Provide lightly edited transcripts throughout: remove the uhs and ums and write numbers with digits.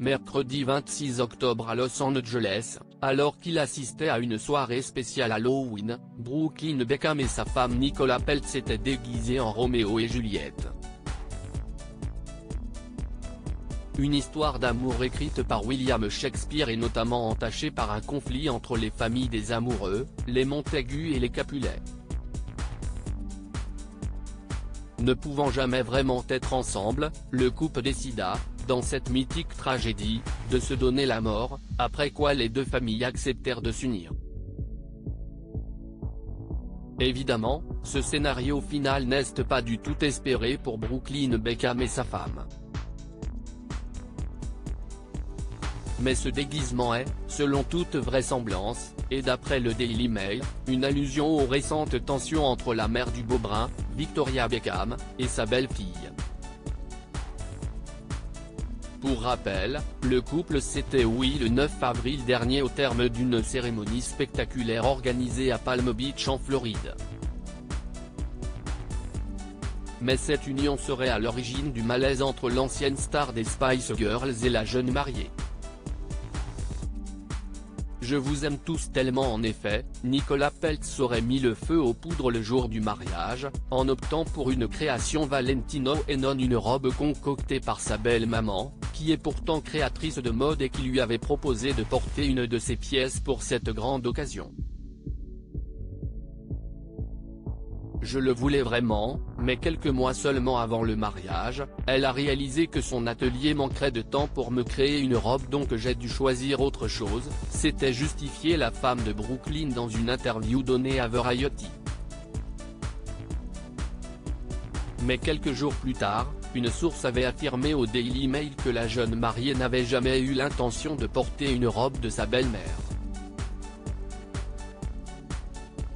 mercredi 26 octobre à Los Angeles, alors qu'il assistait à une soirée spéciale Halloween, Brooklyn Beckham et sa femme Nicola Peltz s'étaient déguisés en Roméo et Juliette. Une histoire d'amour écrite par William Shakespeare et notamment entachée par un conflit entre les familles des amoureux, les Montagu et les Capulet. Ne pouvant jamais vraiment être ensemble, le couple décida, dans cette mythique tragédie, de se donner la mort, après quoi les deux familles acceptèrent de s'unir. Évidemment, ce scénario final n'est pas du tout espéré pour Brooklyn Beckham et sa femme. Mais ce déguisement est, selon toute vraisemblance, et d'après le Daily Mail, une allusion aux récentes tensions entre la mère du beau brun, Victoria Beckham, et sa belle-fille. Pour rappel, le couple s'était ouï le 9 avril dernier au terme d'une cérémonie spectaculaire organisée à Palm Beach en Floride. Mais cette union serait à l'origine du malaise entre l'ancienne star des Spice Girls et la jeune mariée. Je vous aime tous tellement. En effet, Nicola Peltz aurait mis le feu aux poudres le jour du mariage, en optant pour une création Valentino et non une robe concoctée par sa belle-maman, qui est pourtant créatrice de mode et qui lui avait proposé de porter une de ses pièces pour cette grande occasion. Je le voulais vraiment, mais quelques mois seulement avant le mariage, elle a réalisé que son atelier manquerait de temps pour me créer une robe, donc j'ai dû choisir autre chose, s'était justifiée la femme de Brooklyn dans une interview donnée à Variety. Mais quelques jours plus tard, une source avait affirmé au Daily Mail que la jeune mariée n'avait jamais eu l'intention de porter une robe de sa belle-mère.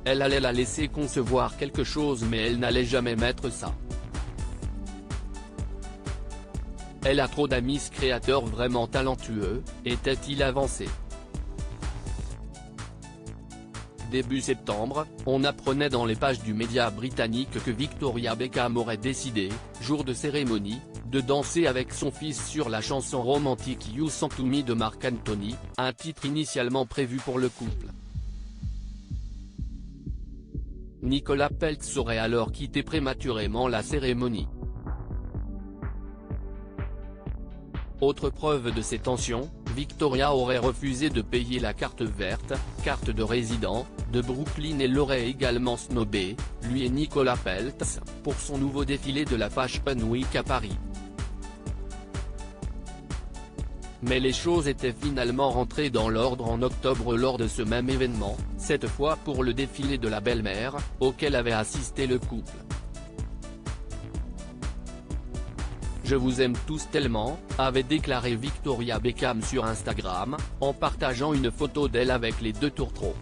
Elle allait la laisser concevoir quelque chose mais elle n'allait jamais mettre ça. Elle a trop d'amis créateurs vraiment talentueux, était-il avancé. Début septembre, on apprenait dans les pages du média britannique que Victoria Beckham aurait décidé, jour de cérémonie, de danser avec son fils sur la chanson romantique You Sing to Me de Marc Anthony, un titre initialement prévu pour le couple. Nicola Peltz aurait alors quitté prématurément la cérémonie. Autre preuve de ces tensions, Victoria aurait refusé de payer la carte verte, carte de résident, de Brooklyn et l'aurait également snobé, lui et Nicola Peltz, pour son nouveau défilé de la Fashion Week à Paris. Mais les choses étaient finalement rentrées dans l'ordre en octobre lors de ce même événement, cette fois pour le défilé de la belle-mère, auquel avait assisté le couple. Je vous aime tous tellement, avait déclaré Victoria Beckham sur Instagram, en partageant une photo d'elle avec les deux tourtereaux.